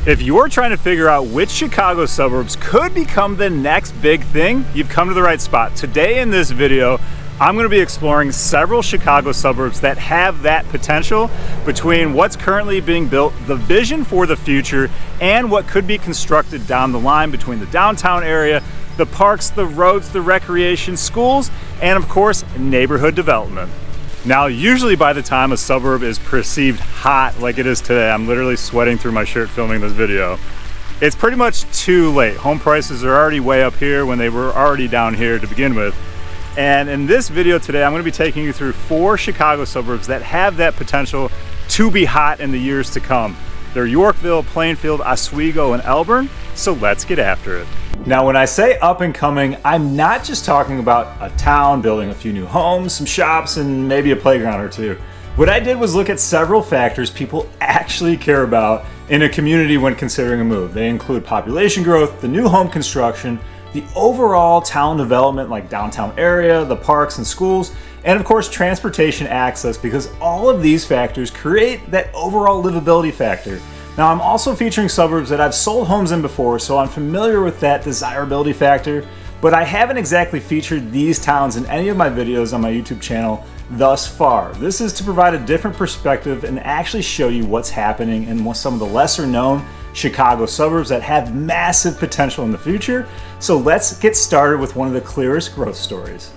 If you're trying to figure out which Chicago suburbs could become the next big thing, you've come to the right spot. Today in this video, I'm going to be exploring several Chicago suburbs that have that potential between what's currently being built, the vision for the future, and what could be constructed down the line between the downtown area, the parks, the roads, the recreation, schools, and of course, neighborhood development. Now, usually by the time a suburb is perceived hot like it is today, I'm literally sweating through my shirt filming this video, it's pretty much too late. Home prices are already way up here when they were already down here to begin with. And in this video today, I'm going to be taking you through 4 Chicago suburbs that have that potential to be hot in the years to come. They're Yorkville, Plainfield, Oswego, and Elburn, so let's get after it. Now, when I say up and coming, I'm not just talking about a town building a few new homes, some shops, and maybe a playground or two. What I did was look at several factors people actually care about in a community when considering a move. They include population growth, the new home construction, the overall town development like downtown area, the parks and schools, and of course transportation access, because all of these factors create that overall livability factor. Now, I'm also featuring suburbs that I've sold homes in before, so I'm familiar with that desirability factor, but I haven't exactly featured these towns in any of my videos on my YouTube channel thus far. This is to provide a different perspective and actually show you what's happening in some of the lesser known Chicago suburbs that have massive potential in the future. So let's get started with one of the clearest growth stories.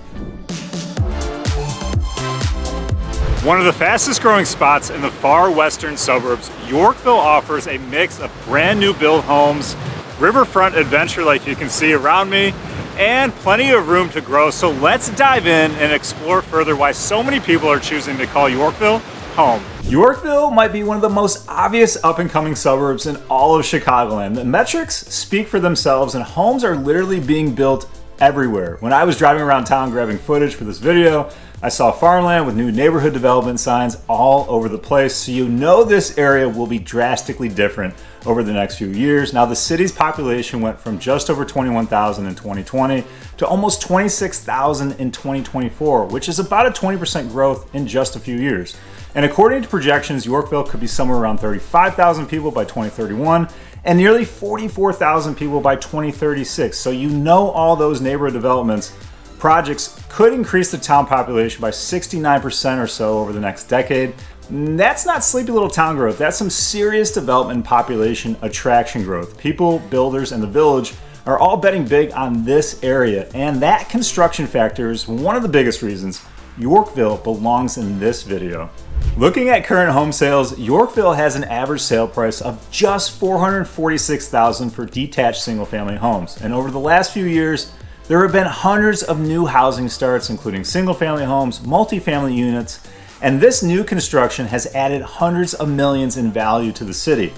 One of the fastest growing spots in the far western suburbs, Yorkville offers a mix of brand new build homes, riverfront adventure like you can see around me, and plenty of room to grow. So let's dive in and explore further why so many people are choosing to call Yorkville home. Yorkville might be one of the most obvious up-and-coming suburbs in all of Chicagoland. The metrics speak for themselves and homes are literally being built everywhere. When I was driving around town grabbing footage for this video, I saw farmland with new neighborhood development signs all over the place, so you know this area will be drastically different over the next few years. Now, the city's population went from just over 21,000 in 2020 to almost 26,000 in 2024, which is about a 20% growth in just a few years. And according to projections, Yorkville could be somewhere around 35,000 people by 2031 and nearly 44,000 people by 2036. So you know all those neighborhood developments projects could increase the town population by 69% or so over the next decade. That's not sleepy little town growth. That's some serious development and population attraction growth. People, builders, and the village are all betting big on this area, and that construction factor is one of the biggest reasons Yorkville belongs in this video. Looking at current home sales, Yorkville has an average sale price of just $446,000 for detached single-family homes, and over the last few years, there have been hundreds of new housing starts, including single-family homes, multifamily units, and this new construction has added hundreds of millions in value to the city.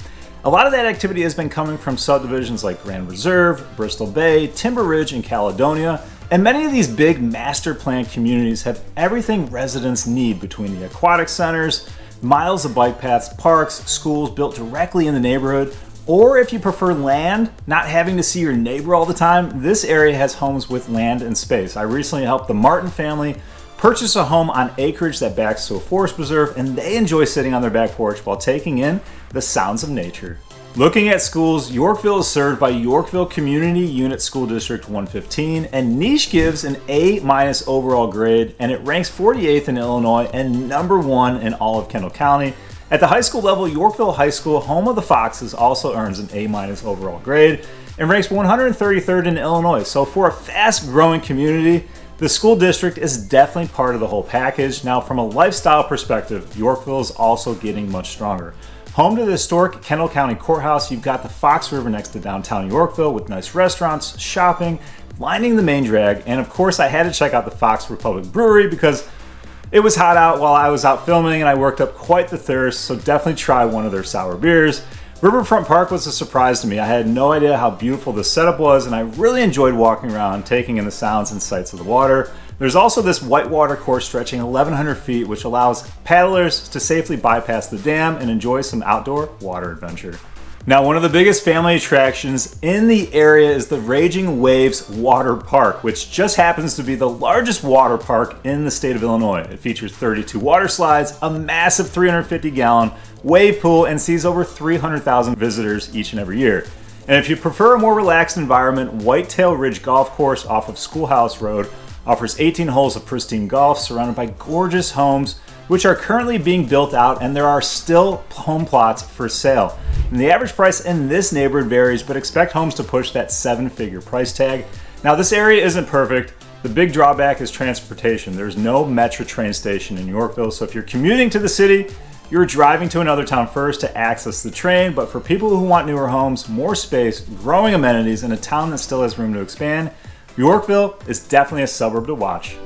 A lot of that activity has been coming from subdivisions like Grand Reserve, Bristol Bay, Timber Ridge, and Caledonia, and many of these big master plan communities have everything residents need between the aquatic centers, miles of bike paths, parks, schools built directly in the neighborhood. Or if you prefer land, not having to see your neighbor all the time, this area has homes with land and space. I recently helped the Martin family purchase a home on acreage that backs to a forest preserve, and they enjoy sitting on their back porch while taking in the sounds of nature. Looking at schools, Yorkville is served by Yorkville Community Unit School District 115, and Niche gives an A- overall grade, and it ranks 48th in Illinois and number 1 in all of Kendall County. At the high school level, Yorkville High School, home of the Foxes, also earns an A- overall grade and ranks 133rd in Illinois. So for a fast-growing community, the school district is definitely part of the whole package. Now, from a lifestyle perspective, Yorkville is also getting much stronger. Home to the historic Kendall County Courthouse, you've got the Fox River next to downtown Yorkville with nice restaurants, shopping, lining the main drag, and of course I had to check out the Fox Republic Brewery because it was hot out while I was out filming and I worked up quite the thirst, so definitely try one of their sour beers. Riverfront Park was a surprise to me. I had no idea how beautiful the setup was, and I really enjoyed walking around, taking in the sounds and sights of the water. There's also this whitewater course stretching 1,100 feet, which allows paddlers to safely bypass the dam and enjoy some outdoor water adventure. Now, one of the biggest family attractions in the area is the Raging Waves Water Park, which just happens to be the largest water park in the state of Illinois. It features 32 water slides, a massive 350-gallon wave pool, and sees over 300,000 visitors each and every year. And if you prefer a more relaxed environment, Whitetail Ridge Golf Course off of Schoolhouse Road offers 18 holes of pristine golf surrounded by gorgeous homes, which are currently being built out, and there are still home plots for sale. And the average price in this neighborhood varies, but expect homes to push that 7-figure price tag. Now, this area isn't perfect. The big drawback is transportation. There's no Metro train station in Yorkville, so if you're commuting to the city, you're driving to another town first to access the train. But for people who want newer homes, more space, growing amenities, and a town that still has room to expand, Yorkville is definitely a suburb to watch.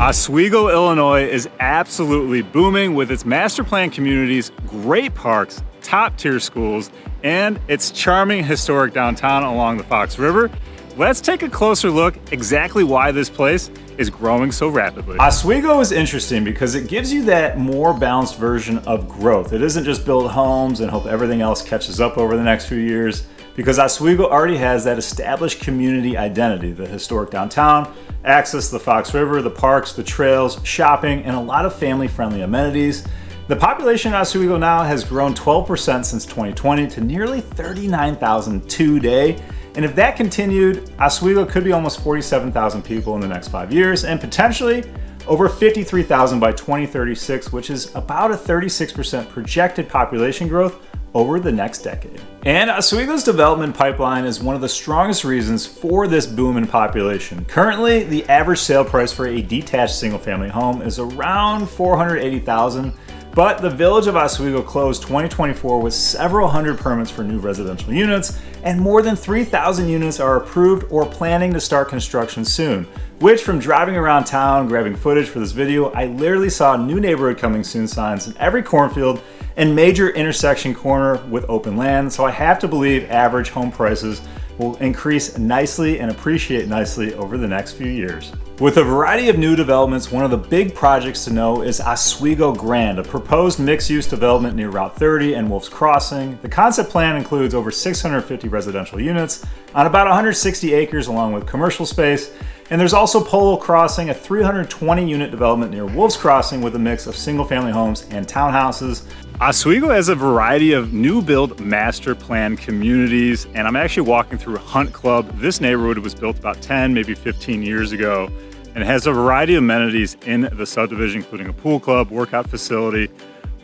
Oswego, Illinois is absolutely booming with its master plan communities, great parks, top tier schools, and its charming historic downtown along the Fox River. Let's take a closer look exactly why this place is growing so rapidly. Oswego is interesting because it gives you that more balanced version of growth. It isn't just build homes and hope everything else catches up over the next few years, because Oswego already has that established community identity, the historic downtown, access to the Fox River, the parks, the trails, shopping, and a lot of family-friendly amenities. The population in Oswego now has grown 12% since 2020 to nearly 39,000 today. And if that continued, Oswego could be almost 47,000 people in the next 5 years, and potentially over 53,000 by 2036, which is about a 36% projected population growth over the next decade. And Oswego's development pipeline is one of the strongest reasons for this boom in population. Currently, the average sale price for a detached single-family home is around $480,000, but the Village of Oswego closed 2024 with several hundred permits for new residential units, and more than 3,000 units are approved or planning to start construction soon, which, from driving around town, grabbing footage for this video, I literally saw new neighborhood coming soon signs in every cornfield and major intersection corner with open land, so I have to believe average home prices will increase nicely and appreciate nicely over the next few years. With a variety of new developments, one of the big projects to know is Oswego Grand, a proposed mixed-use development near Route 30 and Wolf's Crossing. The concept plan includes over 650 residential units on about 160 acres along with commercial space. And there's also Polo Crossing, a 320-unit development near Wolf's Crossing with a mix of single-family homes and townhouses. Oswego has a variety of new build master plan communities, and I'm actually walking through Hunt Club. This neighborhood was built about 10, maybe 15 years ago, and it has a variety of amenities in the subdivision, including a pool club, workout facility,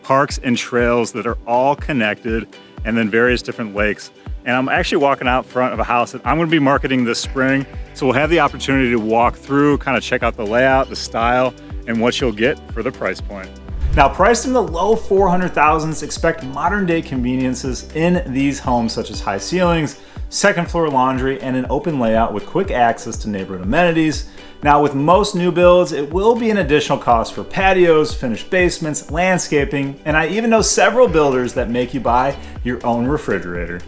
parks and trails that are all connected, and then various different lakes. And I'm actually walking out front of a house that I'm going to be marketing this spring, so we'll have the opportunity to walk through, kind of check out the layout, the style, and what you'll get for the price point. Now, priced in the low 400,000s, expect modern day conveniences in these homes such as high ceilings, second floor laundry, and an open layout with quick access to neighborhood amenities. Now, with most new builds, it will be an additional cost for patios, finished basements, landscaping, and I even know several builders that make you buy your own refrigerator.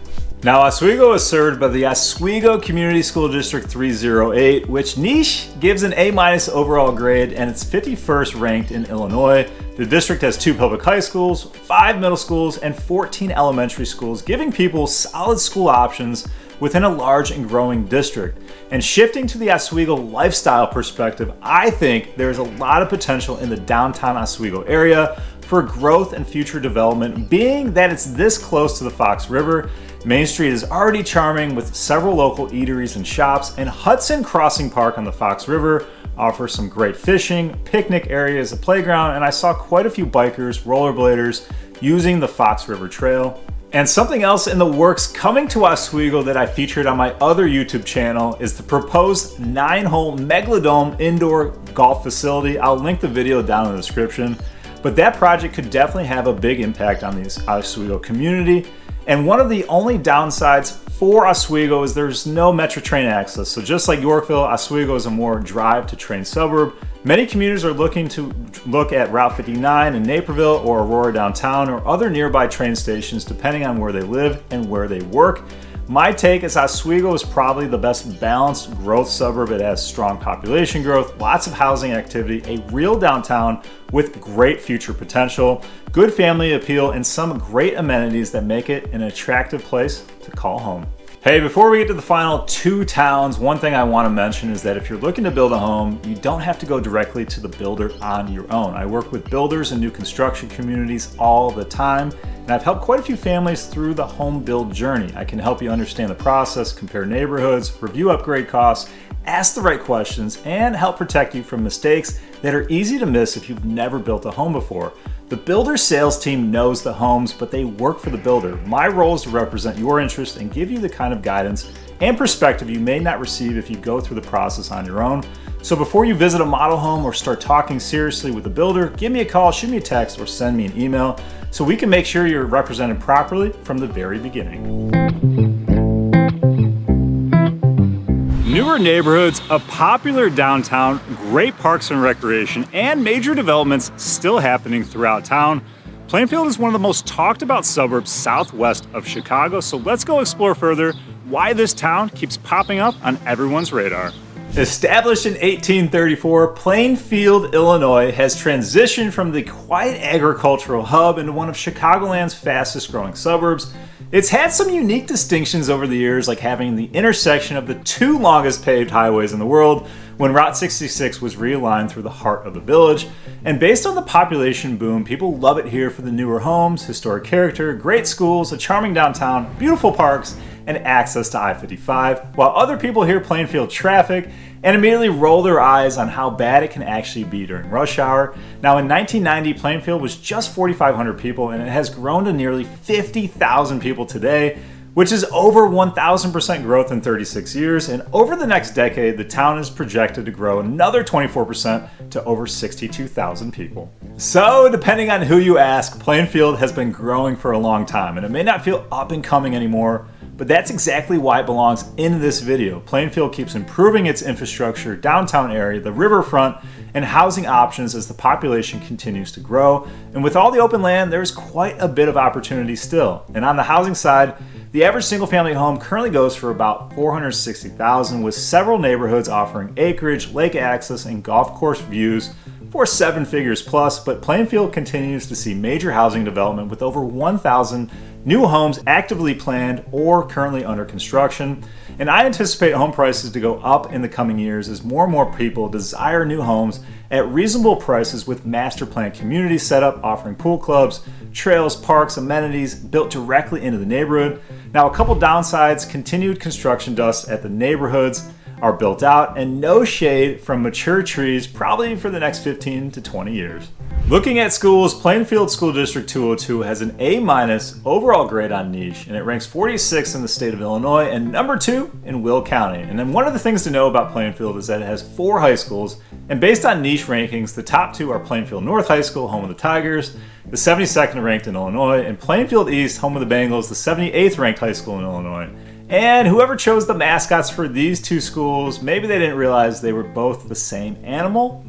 Now, Oswego is served by the Oswego Community School District 308, which niche gives an A- overall grade, and it's 51st ranked in Illinois. The district has 2 public high schools, 5 middle schools, and 14 elementary schools, giving people solid school options within a large and growing district. And shifting to the Oswego lifestyle perspective, I think there's a lot of potential in the downtown Oswego area for growth and future development, being that it's this close to the Fox River. Main Street is already charming with several local eateries and shops, and Hudson Crossing Park on the Fox River offers some great fishing, picnic areas, a playground, and I saw quite a few bikers, rollerbladers using the Fox River Trail. And something else in the works coming to Oswego that I featured on my other YouTube channel is the proposed 9-hole Megalodome indoor golf facility. I'll link the video down in the description, but that project could definitely have a big impact on the Oswego community. And one of the only downsides for Oswego is there's no Metro train access. So just like Yorkville, Oswego is a more drive to train suburb. Many commuters are looking to look at Route 59 in Naperville or Aurora downtown or other nearby train stations depending on where they live and where they work. My take is Oswego is probably the best balanced growth suburb. It has strong population growth, lots of housing activity, a real downtown with great future potential, good family appeal, and some great amenities that make it an attractive place to call home. Hey, before we get to the final two towns, one thing I want to mention is that if you're looking to build a home, you don't have to go directly to the builder on your own. I work with builders and new construction communities all the time, and I've helped quite a few families through the home build journey. I can help you understand the process, compare neighborhoods, review upgrade costs, ask the right questions, and help protect you from mistakes that are easy to miss if you've never built a home before. The builder sales team knows the homes, but they work for the builder. My role is to represent your interest and give you the kind of guidance and perspective you may not receive if you go through the process on your own. So before you visit a model home or start talking seriously with a builder, give me a call, shoot me a text, or send me an email so we can make sure you're represented properly from the very beginning. Newer neighborhoods, a popular downtown, great parks and recreation, and major developments still happening throughout town. Plainfield is one of the most talked about suburbs southwest of Chicago, so let's go explore further why this town keeps popping up on everyone's radar. Established in 1834, Plainfield, Illinois has transitioned from the quiet agricultural hub into one of Chicagoland's fastest growing suburbs. It's had some unique distinctions over the years, like having the intersection of the two longest paved highways in the world when Route 66 was realigned through the heart of the village. And based on the population boom, people love it here for the newer homes, historic character, great schools, a charming downtown, beautiful parks, and access to I-55, while other people hear Plainfield traffic and immediately roll their eyes on how bad it can actually be during rush hour. Now in 1990, Plainfield was just 4,500 people, and it has grown to nearly 50,000 people today, which is over 1,000% growth in 36 years. And over the next decade, the town is projected to grow another 24% to over 62,000 people. So depending on who you ask, Plainfield has been growing for a long time, and it may not feel up and coming anymore, but that's exactly why it belongs in this video. Plainfield keeps improving its infrastructure, downtown area, the riverfront, and housing options as the population continues to grow. And with all the open land, there's quite a bit of opportunity still. And on the housing side, the average single-family home currently goes for about $460,000, with several neighborhoods offering acreage, lake access, and golf course views for 7 figures plus. But Plainfield continues to see major housing development with over 1,000 new homes actively planned or currently under construction. And I anticipate home prices to go up in the coming years as more and more people desire new homes at reasonable prices, with master plan communities set up offering pool clubs, trails, parks, amenities built directly into the neighborhood. Now, a couple downsides: continued construction dust at the neighborhoods are built out, and no shade from mature trees probably for the next 15 to 20 years. Looking at schools, Plainfield School District 202 has an A- overall grade on niche, and it ranks 46th in the state of Illinois and number 2 in Will County. And then one of the things to know about Plainfield is that it has 4 high schools, and based on niche rankings, the top 2 are Plainfield North High School, home of the Tigers, the 72nd ranked in Illinois, and Plainfield East, home of the Bengals, the 78th ranked high school in Illinois. And whoever chose the mascots for these 2 schools, maybe they didn't realize they were both the same animal.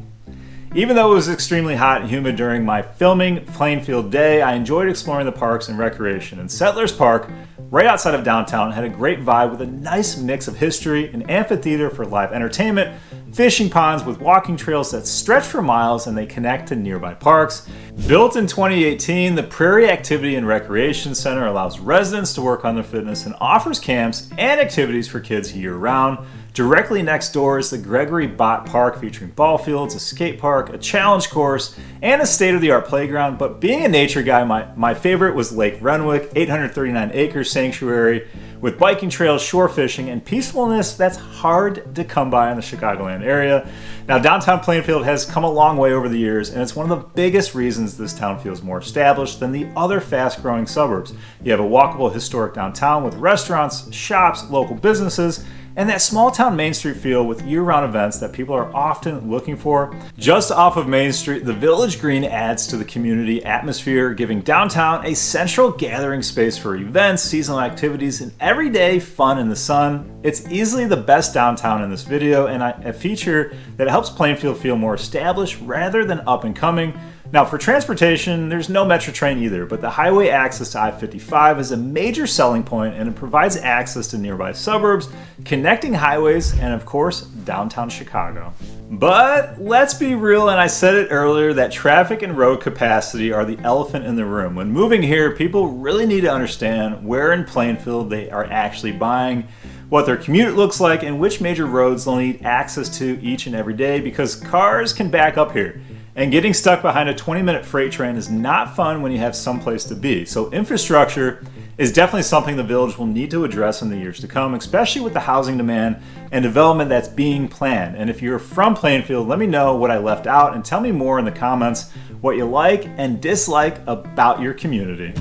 Even though it was extremely hot and humid during my filming Plainfield day, I enjoyed exploring the parks and recreation. And Settlers Park, right outside of downtown, had a great vibe with a nice mix of history, an amphitheater for live entertainment, fishing ponds with walking trails that stretch for miles and they connect to nearby parks. Built in 2018, the Prairie Activity and Recreation Center allows residents to work on their fitness and offers camps and activities for kids year-round. Directly next door is the Gregory Bott Park, featuring ball fields, a skate park, a challenge course, and a state-of-the-art playground. But being a nature guy, my favorite was Lake Renwick, 839-acre sanctuary with biking trails, shore fishing, and peacefulness that's hard to come by in the Chicagoland area. Now, downtown Plainfield has come a long way over the years, and it's one of the biggest reasons this town feels more established than the other fast-growing suburbs. You have a walkable historic downtown with restaurants, shops, local businesses, and that small town Main Street feel with year-round events that people are often looking for. Just off of Main Street, the Village Green adds to the community atmosphere, giving downtown a central gathering space for events, seasonal activities, and everyday fun in the sun. It's easily the best downtown in this video, and a feature that helps Plainfield feel more established rather than up and coming. Now for transportation, there's no metro train either, but the highway access to I-55 is a major selling point and it provides access to nearby suburbs, connecting highways, and of course, downtown Chicago. But let's be real, and I said it earlier, that traffic and road capacity are the elephant in the room. When moving here, people really need to understand where in Plainfield they are actually buying, what their commute looks like, and which major roads they'll need access to each and every day, because cars can back up here. And getting stuck behind a 20-minute freight train is not fun when you have someplace to be. So infrastructure is definitely something the village will need to address in the years to come, especially with the housing demand and development that's being planned. And if you're from Plainfield, let me know what I left out and tell me more in the comments what you like and dislike about your community.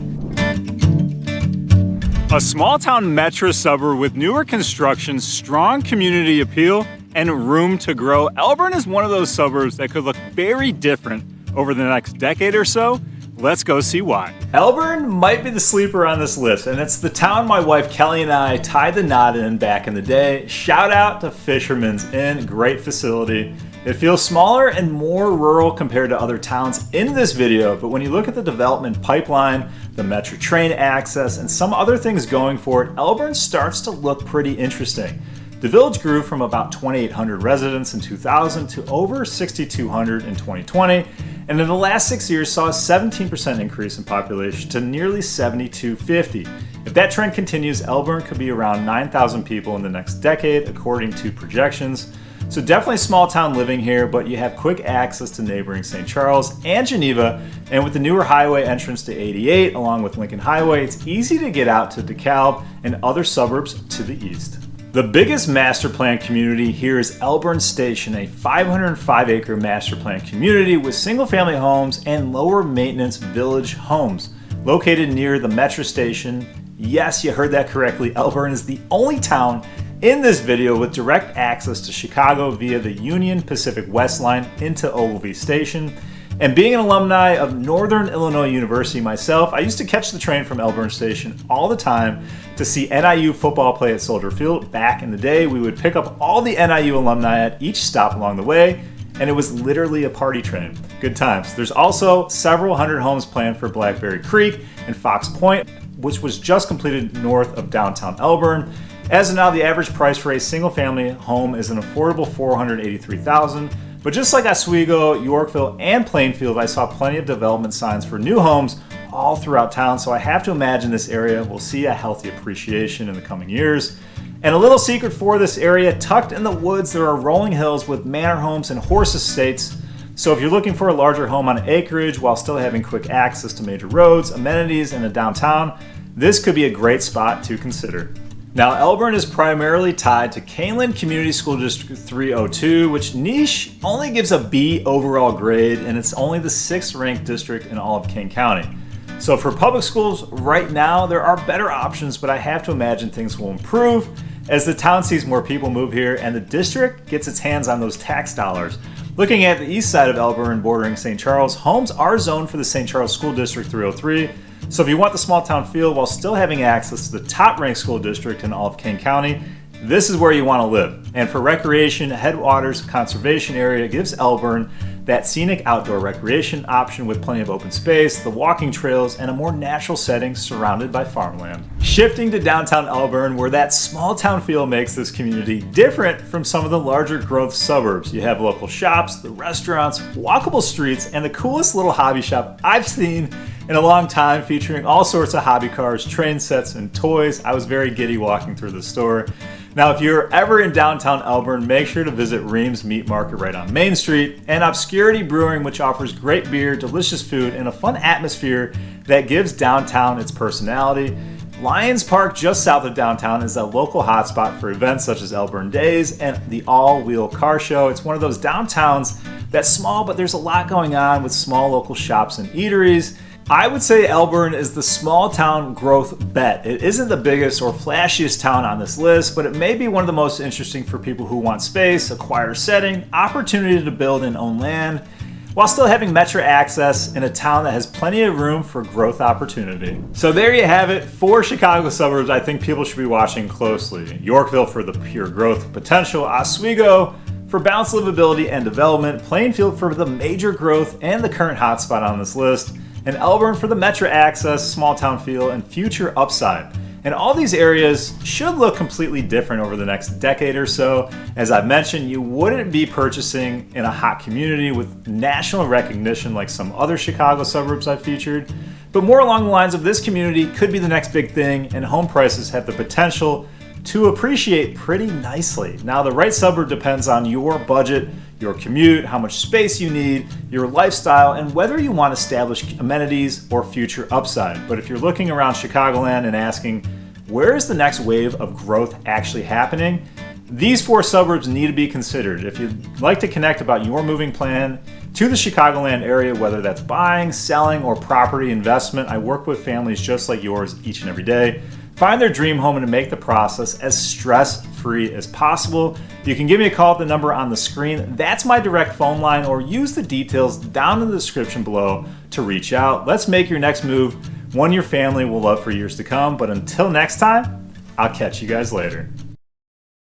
A small town metro suburb with newer construction, strong community appeal, and room to grow, Elburn is one of those suburbs that could look very different over the next decade or so. Let's go see why. Elburn might be the sleeper on this list, and it's the town my wife Kelly and I tied the knot in back in the day. Shout out to Fisherman's Inn, great facility. It feels smaller and more rural compared to other towns in this video, but when you look at the development pipeline, the metro train access, and some other things going for it, Elburn starts to look pretty interesting. The village grew from about 2,800 residents in 2000 to over 6,200 in 2020, and in the last 6 years saw a 17% increase in population to nearly 7,250. If that trend continues, Elburn could be around 9,000 people in the next decade, according to projections. So definitely small town living here, but you have quick access to neighboring St. Charles and Geneva, and with the newer highway entrance to 88 along with Lincoln Highway, it's easy to get out to DeKalb and other suburbs to the east. The biggest master plan community here is Elburn Station, a 505-acre master plan community with single-family homes and lower maintenance village homes. Located near the metro station, yes, you heard that correctly, Elburn is the only town in this video with direct access to Chicago via the Union Pacific West Line into Ogilvie Station. And being an alumni of Northern Illinois University myself, I used to catch the train from Elburn Station all the time to see NIU football play at Soldier Field. Back in the day, we would pick up all the NIU alumni at each stop along the way, and it was literally a party train. Good times. There's also several hundred homes planned for Blackberry Creek and Fox Point, which was just completed north of downtown Elburn. As of now, the average price for a single-family home is an affordable $483,000. But just like Oswego, Yorkville, and Plainfield, I saw plenty of development signs for new homes all throughout town, so I have to imagine this area will see a healthy appreciation in the coming years. And a little secret for this area, tucked in the woods, there are rolling hills with manor homes and horse estates. So if you're looking for a larger home on acreage while still having quick access to major roads, amenities, and a downtown, this could be a great spot to consider. Now, Elburn is primarily tied to Caneland Community School District 302, which niche only gives a B overall grade, and it's only the 6th ranked district in all of Kane County. So for public schools right now, there are better options, but I have to imagine things will improve as the town sees more people move here and the district gets its hands on those tax dollars. Looking at the east side of Elburn bordering St. Charles, homes are zoned for the St. Charles School District 303. So if you want the small town feel while still having access to the top ranked school district in all of Kane County, this is where you want to live. And for recreation, Headwaters Conservation Area gives Elburn that scenic outdoor recreation option with plenty of open space, the walking trails, and a more natural setting surrounded by farmland. Shifting to downtown Elburn, where that small town feel makes this community different from some of the larger growth suburbs. You have local shops, the restaurants, walkable streets, and the coolest little hobby shop I've seen in a long time, featuring all sorts of hobby cars, train sets, and toys. I was very giddy walking through the store. Now, if you're ever in downtown Elburn, make sure to visit Ream's Meat Market right on Main Street, and Obscurity Brewing, which offers great beer, delicious food, and a fun atmosphere that gives downtown its personality. Lions Park, just south of downtown, is a local hotspot for events such as Elburn Days and the All-Wheel Car Show. It's one of those downtowns that's small, but there's a lot going on with small local shops and eateries. I would say Elburn is the small town growth bet. It isn't the biggest or flashiest town on this list, but it may be one of the most interesting for people who want space, a quieter setting, opportunity to build and own land, while still having metro access in a town that has plenty of room for growth opportunity. So there you have it, 4 Chicago suburbs I think people should be watching closely. Yorkville for the pure growth potential, Oswego For balanced livability and development, Plainfield for the major growth and the current hotspot on this list, and Elburn for the metro access, small town feel, and future upside. And all these areas should look completely different over the next decade or so. As I've mentioned, you wouldn't be purchasing in a hot community with national recognition like some other Chicago suburbs I've featured, but more along the lines of this community could be the next big thing, and home prices have the potential to appreciate pretty nicely. Now, the right suburb depends on your budget, your commute, how much space you need, your lifestyle, and whether you want established amenities or future upside. But if you're looking around Chicagoland and asking, where is the next wave of growth actually happening? These 4 suburbs need to be considered. If you'd like to connect about your moving plan to the Chicagoland area, whether that's buying, selling, or property investment, I work with families just like yours each and every day. Find their dream home and to make the process as stress-free as possible. You can give me a call at the number on the screen. That's my direct phone line, or use the details down in the description below to reach out. Let's make your next move one your family will love for years to come. But until next time, I'll catch you guys later.